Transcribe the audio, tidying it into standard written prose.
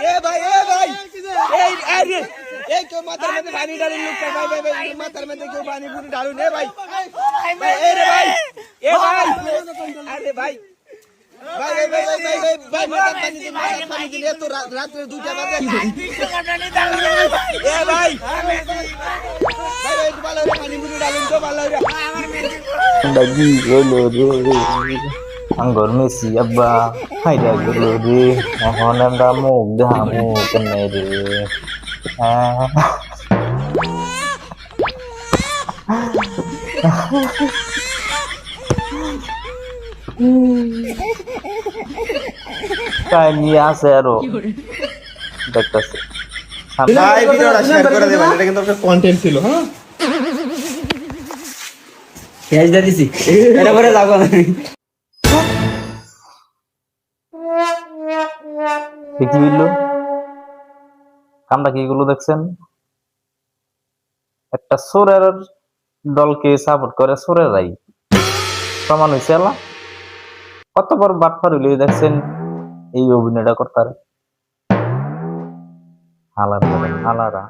এ ভাই এই আরে এই কেউ মাথার মধ্যে পানি ঢালুন লোক ভাই মাথার মধ্যে কেউ পানি পুরি ঢালুন এ ভাই এই রে ভাই এ ভাই আরে ভাই ভাই মাথার পানি দিন এত রাত্রে 2টা বাজে এ ভাই ভালো রে পানি পুরি ঢালুন তো ভালো রে lagi golo re anggor mesi abba hai da golo re mohon em damu gamu kene re কাহিনী আছে আরো দেখতেছি ভাই ভিডিওটা শেয়ার করে দেবেন এটা কিন্তু একটা কন্টেন্ট ছিল হ্যাঁ ক্যাশ দিয়ে দিছি এটা পরে যাবো না কি হইলো কামটা কি গুলো দেখছেন একটা সোরের দলকে সাপোর্ট করে সোরেরাই প্রমাণ হয়েছে আল্লাহ কত বড় বাটপার হইলে দেখছেন এই অভিনয়টা করতে হালারা